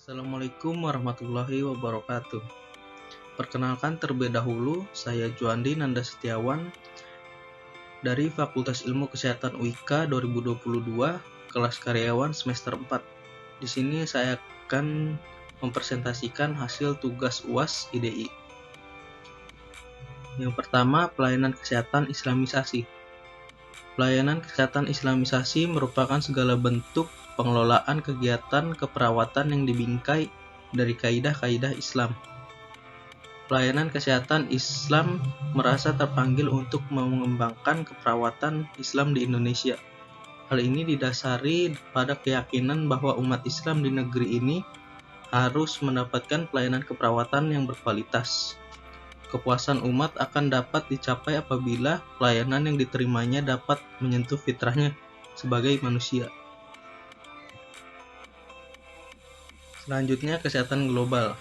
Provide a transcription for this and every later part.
Assalamualaikum warahmatullahi wabarakatuh. Perkenalkan terlebih dahulu, saya Juandi Nanda Setiawan dari Fakultas Ilmu Kesehatan UIK 2022, kelas karyawan semester 4. Di sini saya akan mempresentasikan hasil tugas UAS IDI. Yang pertama, pelayanan kesehatan Islamisasi. Pelayanan kesehatan Islamisasi merupakan segala bentuk pengelolaan kegiatan keperawatan yang dibingkai dari kaidah-kaidah Islam. Pelayanan kesehatan Islam merasa terpanggil untuk mengembangkan keperawatan Islam di Indonesia. Hal ini didasari pada keyakinan bahwa umat Islam di negeri ini harus mendapatkan pelayanan keperawatan yang berkualitas. Kepuasan umat akan dapat dicapai apabila pelayanan yang diterimanya dapat menyentuh fitrahnya sebagai manusia. Selanjutnya, kesehatan global.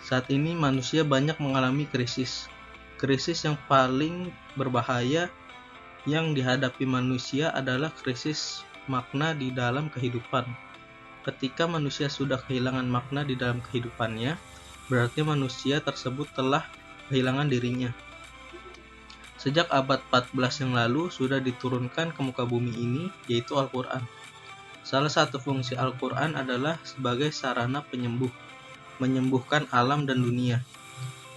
Saat ini manusia banyak mengalami krisis. Krisis yang paling berbahaya yang dihadapi manusia adalah krisis makna di dalam kehidupan. Ketika manusia sudah kehilangan makna di dalam kehidupannya, berarti manusia tersebut telah kehilangan dirinya. Sejak abad 14 yang lalu sudah diturunkan ke muka bumi ini, yaitu Al-Quran. Salah satu fungsi Al-Quran adalah sebagai sarana penyembuh, menyembuhkan alam dan dunia.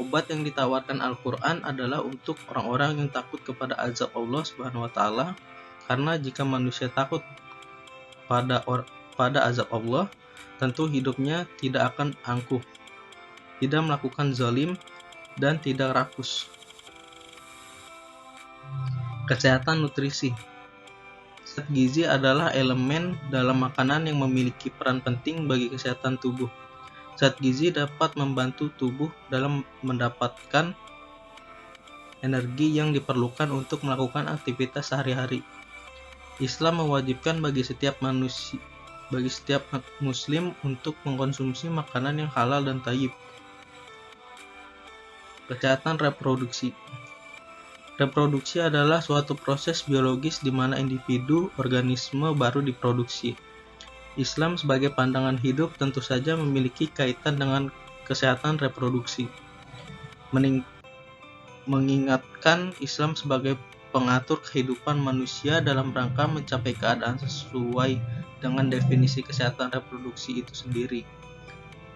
Obat yang ditawarkan Al-Quran adalah untuk orang-orang yang takut kepada azab Allah Subhanahu wa Ta'ala, karena jika manusia takut pada azab Allah, tentu hidupnya tidak akan angkuh, tidak melakukan zalim, dan tidak rakus. Kesehatan nutrisi. Zat gizi adalah elemen dalam makanan yang memiliki peran penting bagi kesehatan tubuh. Zat gizi dapat membantu tubuh dalam mendapatkan energi yang diperlukan untuk melakukan aktivitas sehari-hari. Islam mewajibkan bagi setiap muslim untuk mengkonsumsi makanan yang halal dan thayyib. Kesehatan reproduksi. Reproduksi adalah suatu proses biologis di mana individu organisme baru diproduksi. Islam sebagai pandangan hidup tentu saja memiliki kaitan dengan kesehatan reproduksi. Mengingatkan Islam sebagai pengatur kehidupan manusia dalam rangka mencapai keadaan sesuai dengan definisi kesehatan reproduksi itu sendiri.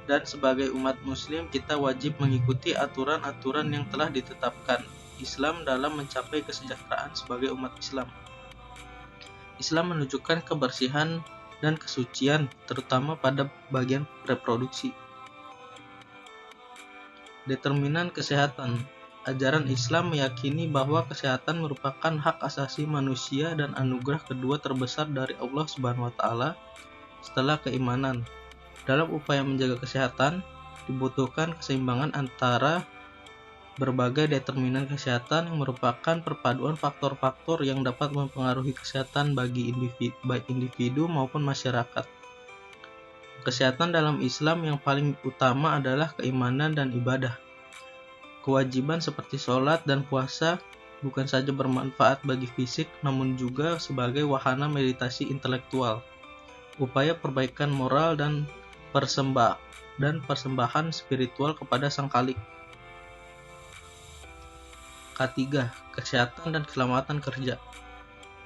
Dan sebagai umat muslim, kita wajib mengikuti aturan-aturan yang telah ditetapkan Islam dalam mencapai kesejahteraan sebagai umat Islam. Islam menunjukkan kebersihan dan kesucian, terutama pada bagian reproduksi. Determinan kesehatan. Ajaran Islam meyakini bahwa kesehatan merupakan hak asasi manusia dan anugerah kedua terbesar dari Allah Subhanahu wa Ta'ala setelah keimanan. Dalam upaya menjaga kesehatan, dibutuhkan keseimbangan antara berbagai determinan kesehatan yang merupakan perpaduan faktor-faktor yang dapat mempengaruhi kesehatan bagi individu maupun masyarakat. Kesehatan dalam Islam yang paling utama adalah keimanan dan ibadah. Kewajiban seperti sholat dan puasa bukan saja bermanfaat bagi fisik, namun juga sebagai wahana meditasi intelektual, upaya perbaikan moral dan persembahan spiritual kepada Sang Khalik. K3. Kesehatan dan keselamatan kerja.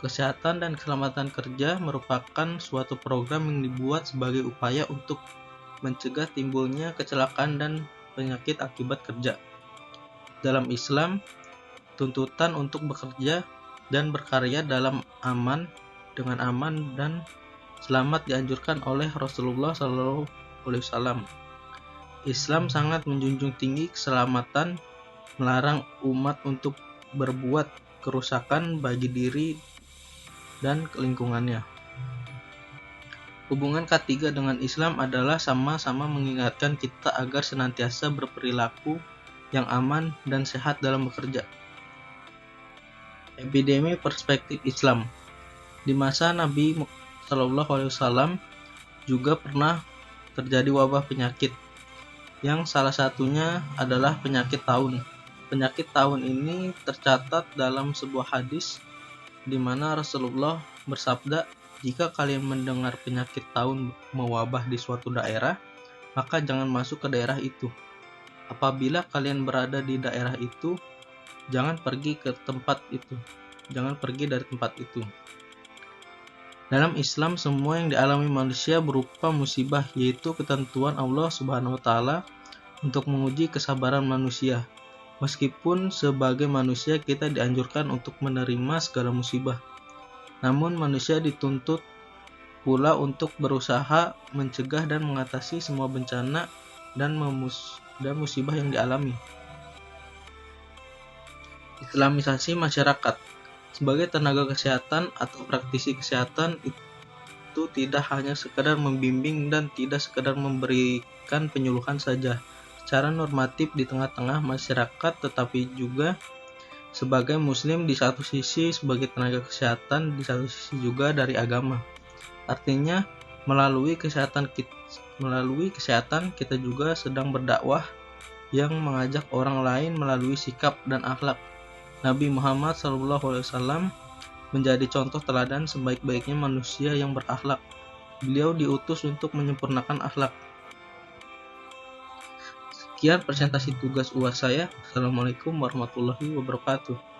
Kesehatan dan keselamatan kerja merupakan suatu program yang dibuat sebagai upaya untuk mencegah timbulnya kecelakaan dan penyakit akibat kerja. Dalam Islam, tuntutan untuk bekerja dan berkarya dengan aman dan selamat dianjurkan oleh Rasulullah SAW. Islam sangat menjunjung tinggi keselamatan, melarang umat untuk berbuat kerusakan bagi diri dan lingkungannya. Hubungan K3 dengan Islam adalah sama-sama mengingatkan kita agar senantiasa berperilaku yang aman dan sehat dalam bekerja. Epidemi perspektif Islam. Di masa Nabi SAW juga pernah terjadi wabah penyakit, yang salah satunya adalah penyakit taun. Penyakit taun ini tercatat dalam sebuah hadis di mana Rasulullah bersabda, "Jika kalian mendengar penyakit taun mewabah di suatu daerah, maka jangan masuk ke daerah itu. Apabila kalian berada di daerah itu, jangan pergi ke tempat itu. Jangan pergi dari tempat itu. Dalam Islam, semua yang dialami manusia berupa musibah, yaitu ketentuan Allah Subhanahu wa taala untuk menguji kesabaran manusia. Meskipun sebagai manusia kita dianjurkan untuk menerima segala musibah, namun manusia dituntut pula untuk berusaha mencegah dan mengatasi semua bencana dan musibah yang dialami. Islamisasi masyarakat. Sebagai tenaga kesehatan atau praktisi kesehatan, itu tidak hanya sekedar membimbing dan tidak sekedar memberikan penyuluhan saja secara normatif di tengah-tengah masyarakat, tetapi juga sebagai muslim di satu sisi, sebagai tenaga kesehatan di satu sisi juga dari agama. Artinya melalui kesehatan kita juga sedang berdakwah yang mengajak orang lain melalui sikap dan akhlak. Nabi Muhammad SAW menjadi contoh teladan sebaik-baiknya manusia yang berakhlak. Beliau diutus untuk menyempurnakan akhlak. Sekian presentasi tugas UAS saya. Assalamualaikum warahmatullahi wabarakatuh.